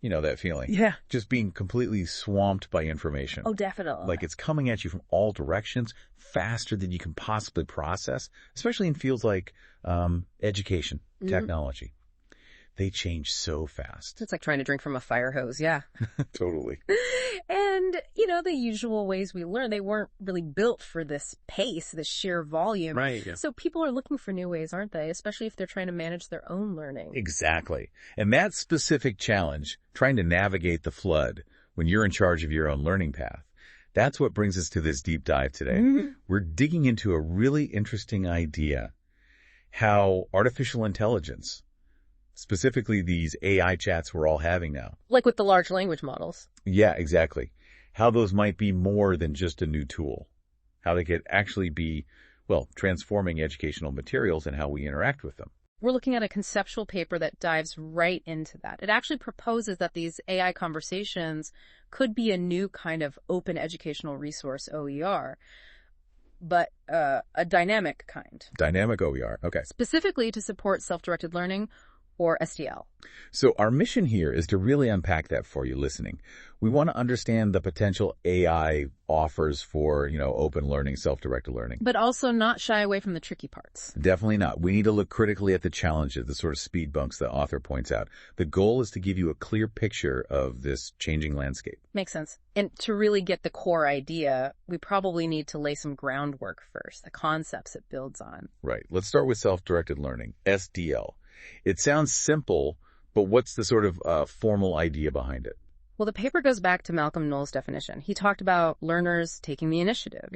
You know that feeling? Yeah. Just being completely swamped by information. Oh, definitely. Like it's coming at you from all directions faster than you can possibly process, especially in fields like education, technology. They change so fast. It's like trying to drink from a fire hose, yeah. Totally. And, the usual ways we learn, they weren't really built for this pace, this sheer volume. Right. Yeah. So people are looking for new ways, aren't they? Especially if they're trying to manage their own learning. Exactly. And that specific challenge, trying to navigate the flood when you're in charge of your own learning path, that's what brings us to this deep dive today. We're digging into a really interesting idea, how artificial intelligence, specifically these AI chats we're all having now. Like with the large language models. Yeah, exactly. How those might be more than just a new tool. How they could actually be, transforming educational materials and how we interact with them. We're looking at a conceptual paper that dives right into that. It actually proposes that these AI conversations could be a new kind of open educational resource OER, but a dynamic kind. Dynamic OER, okay. Specifically to support self-directed learning, or SDL. So our mission here is to really unpack that for you listening. We want to understand the potential AI offers for, open learning, self-directed learning. But also not shy away from the tricky parts. Definitely not. We need to look critically at the challenges, the sort of speed bumps the author points out. The goal is to give you a clear picture of this changing landscape. Makes sense. And to really get the core idea, we probably need to lay some groundwork first, the concepts it builds on. Right. Let's start with self-directed learning, SDL. It sounds simple, but what's the sort of formal idea behind it? Well, the paper goes back to Malcolm Knoll's definition. He talked about learners taking the initiative,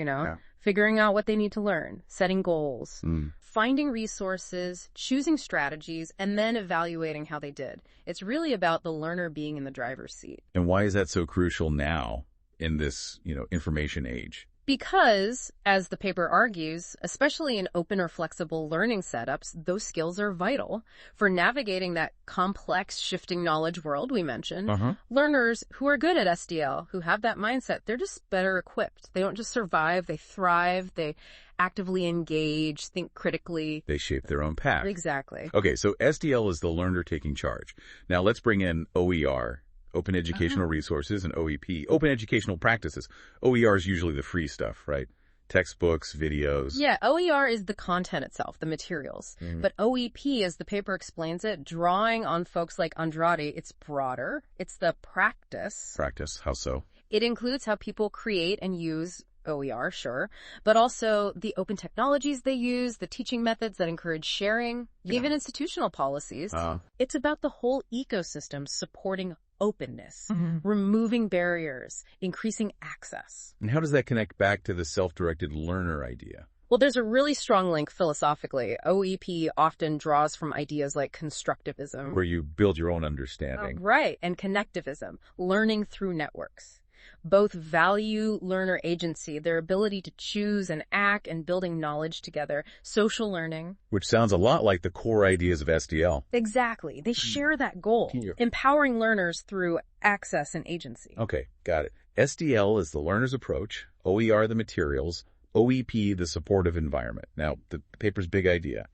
figuring out what they need to learn, setting goals, finding resources, choosing strategies, and then evaluating how they did. It's really about the learner being in the driver's seat. And why is that so crucial now in this, information age? Because, as the paper argues, especially in open or flexible learning setups, those skills are vital for navigating that complex, shifting knowledge world we mentioned. Learners who are good at SDL, who have that mindset, they're just better equipped. They don't just survive, they thrive, they actively engage, think critically. They shape their own path. Exactly. Okay, so SDL is the learner taking charge. Now let's bring in OER. Open Educational Resources, and OEP, Open Educational Practices. OER is usually the free stuff, right? Textbooks, videos. Yeah, OER is the content itself, the materials. But OEP, as the paper explains it, drawing on folks like Andrade, it's broader. It's the practice. Practice, how so? It includes how people create and use OER, sure, but also the open technologies they use, the teaching methods that encourage sharing, even institutional policies. It's about the whole ecosystem supporting openness, removing barriers, increasing access. And how does that connect back to the self-directed learner idea? Well, there's a really strong link philosophically. OEP often draws from ideas like constructivism. Where you build your own understanding. Right, and connectivism, learning through networks. Both value learner agency, their ability to choose and act and building knowledge together, social learning. Which sounds a lot like the core ideas of SDL. Exactly. They share that goal, empowering learners through access and agency. Okay, got it. SDL is the learner's approach, OER the materials, OEP the supportive environment. Now, the paper's big idea.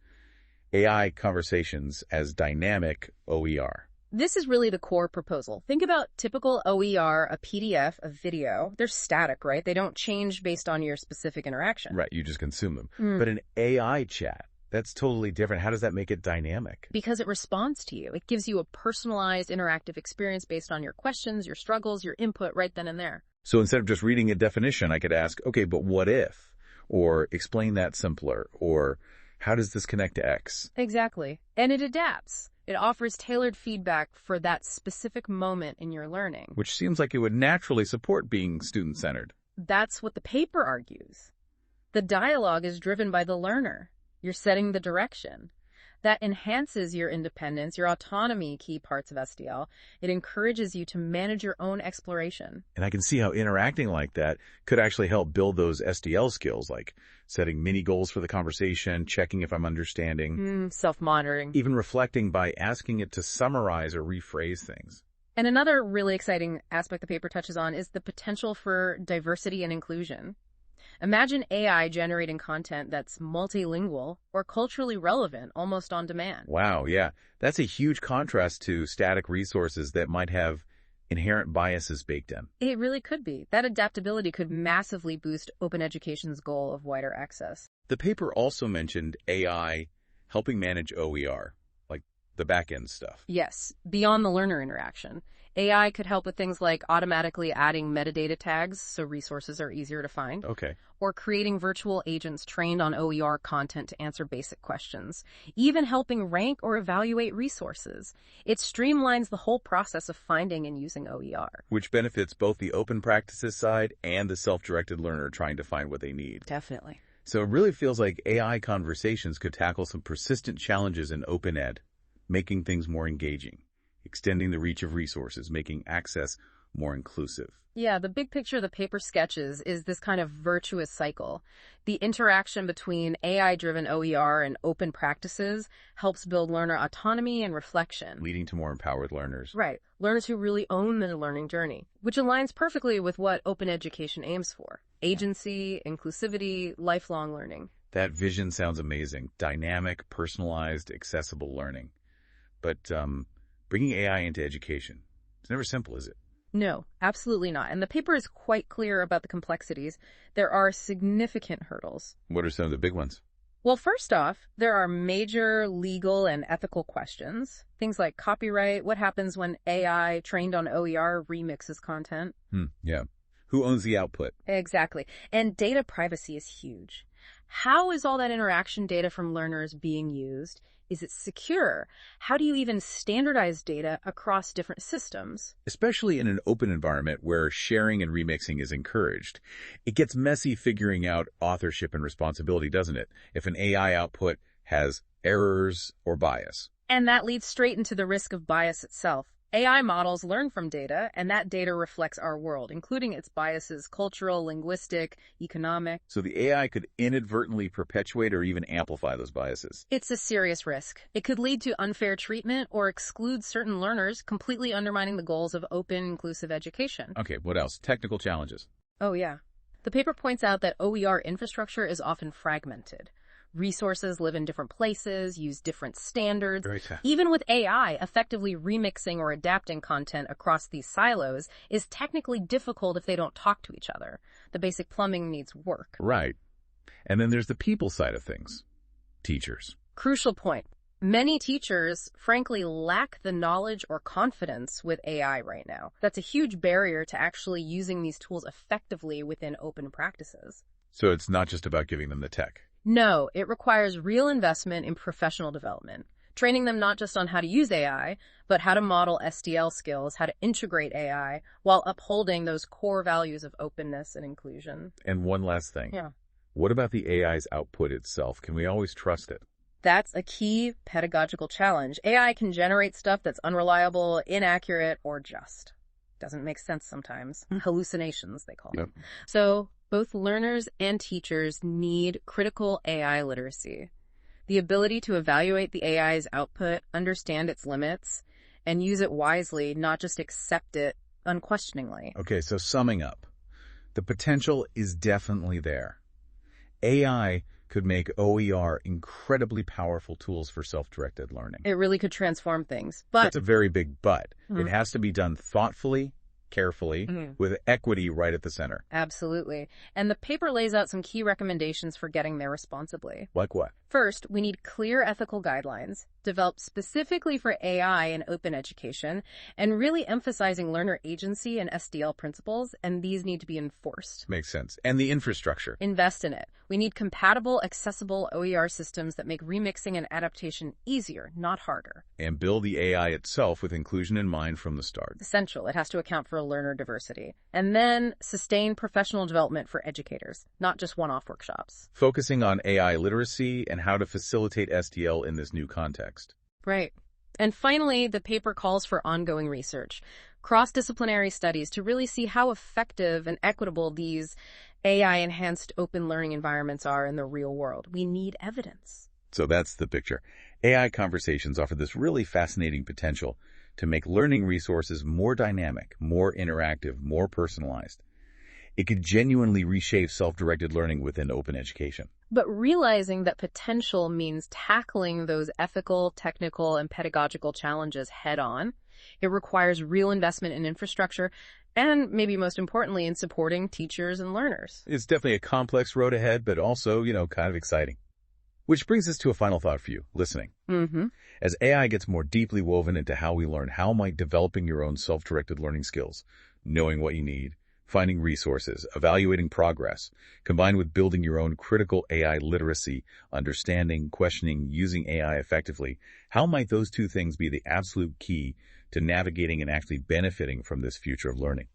AI conversations as dynamic OER. This is really the core proposal. Think about typical OER, a PDF, a video. They're static, right? They don't change based on your specific interaction. Right, you just consume them. But an AI chat, that's totally different. How does that make it dynamic? Because it responds to you. It gives you a personalized, interactive experience based on your questions, your struggles, your input right then and there. So instead of just reading a definition, I could ask, okay, but what if? Or explain that simpler. Or how does this connect to X? Exactly. And it adapts. It offers tailored feedback for that specific moment in your learning. Which seems like it would naturally support being student-centered. That's what the paper argues. The dialogue is driven by the learner. You're setting the direction. That enhances your independence, your autonomy, key parts of SDL. It encourages you to manage your own exploration. And I can see how interacting like that could actually help build those SDL skills, like setting mini goals for the conversation, checking if I'm understanding. Self-monitoring. Even reflecting by asking it to summarize or rephrase things. And another really exciting aspect the paper touches on is the potential for diversity and inclusion. Imagine AI generating content that's multilingual or culturally relevant almost on demand. Wow, yeah. That's a huge contrast to static resources that might have inherent biases baked in. It really could be. That adaptability could massively boost open education's goal of wider access. The paper also mentioned AI helping manage OER, like the back-end stuff. Yes, beyond the learner interaction. AI could help with things like automatically adding metadata tags so resources are easier to find, Okay. or creating virtual agents trained on OER content to answer basic questions, even helping rank or evaluate resources. It streamlines the whole process of finding and using OER. Which benefits both the open practices side and the self-directed learner trying to find what they need. Definitely. So it really feels like AI conversations could tackle some persistent challenges in open ed, making things more engaging, extending the reach of resources, making access more inclusive. Yeah, the big picture the paper sketches is this kind of virtuous cycle. The interaction between AI-driven OER and open practices helps build learner autonomy and reflection. Leading to more empowered learners. Right, learners who really own the learning journey, which aligns perfectly with what open education aims for. Agency, inclusivity, lifelong learning. That vision sounds amazing. Dynamic, personalized, accessible learning. But bringing AI into education, it's never simple, is it? No, absolutely not. And the paper is quite clear about the complexities. There are significant hurdles. What are some of the big ones? Well, first off, there are major legal and ethical questions. Things like copyright, what happens when AI trained on OER remixes content? Yeah. Who owns the output? Exactly. And data privacy is huge. How is all that interaction data from learners being used? Is it secure? How do you even standardize data across different systems? Especially in an open environment where sharing and remixing is encouraged. It gets messy figuring out authorship and responsibility, doesn't it? If an AI output has errors or bias. And that leads straight into the risk of bias itself. AI models learn from data, and that data reflects our world, including its biases, cultural, linguistic, economic. So the AI could inadvertently perpetuate or even amplify those biases. It's a serious risk. It could lead to unfair treatment or exclude certain learners, completely undermining the goals of open, inclusive education. Okay, what else? Technical challenges. Oh, yeah. The paper points out that OER infrastructure is often fragmented. Resources live in different places, use different standards. Very tough. Even with AI, effectively remixing or adapting content across these silos is technically difficult if they don't talk to each other. The basic plumbing needs work. Right. And then there's the people side of things. Teachers. Crucial point. Many teachers, frankly, lack the knowledge or confidence with AI right now. That's a huge barrier to actually using these tools effectively within open practices. So it's not just about giving them the tech. No, it requires real investment in professional development, training them not just on how to use AI, but how to model SDL skills, how to integrate AI, while upholding those core values of openness and inclusion. And one last thing. Yeah. What about the AI's output itself? Can we always trust it? That's a key pedagogical challenge. AI can generate stuff that's unreliable, inaccurate, or just doesn't make sense sometimes. Hallucinations, they call them. So both learners and teachers need critical AI literacy, the ability to evaluate the AI's output, understand its limits, and use it wisely, not just accept it unquestioningly. Okay, so summing up, the potential is definitely there. AI could make OER incredibly powerful tools for self-directed learning. It really could transform things, but That's a very big but. It has to be done thoughtfully, carefully, with equity right at the center. absolutely. And the paper lays out some key recommendations for getting there responsibly. Like what? First, we need clear ethical guidelines developed specifically for AI and open education, and really emphasizing learner agency and SDL principles, and these need to be enforced. Makes sense. And the infrastructure. Invest in it. We need compatible, accessible OER systems that make remixing and adaptation easier, not harder. And build the AI itself with inclusion in mind from the start. Essential. It has to account for learner diversity. And then sustain professional development for educators, not just one-off workshops. Focusing on AI literacy and how to facilitate SDL in this new context. Right. And finally, the paper calls for ongoing research, cross-disciplinary studies to really see how effective and equitable these AI-enhanced open learning environments are in the real world. We need evidence. So that's the picture. AI conversations offer this really fascinating potential to make learning resources more dynamic, more interactive, more personalized. It could genuinely reshape self-directed learning within open education. But realizing that potential means tackling those ethical, technical, and pedagogical challenges head-on, it requires real investment in infrastructure and, maybe most importantly, in supporting teachers and learners. It's definitely a complex road ahead, but also, kind of exciting. Which brings us to a final thought for you, listening. As AI gets more deeply woven into how we learn, how might developing your own self-directed learning skills, knowing what you need, finding resources, evaluating progress, combined with building your own critical AI literacy, understanding, questioning, using AI effectively, how might those two things be the absolute key to navigating and actually benefiting from this future of learning?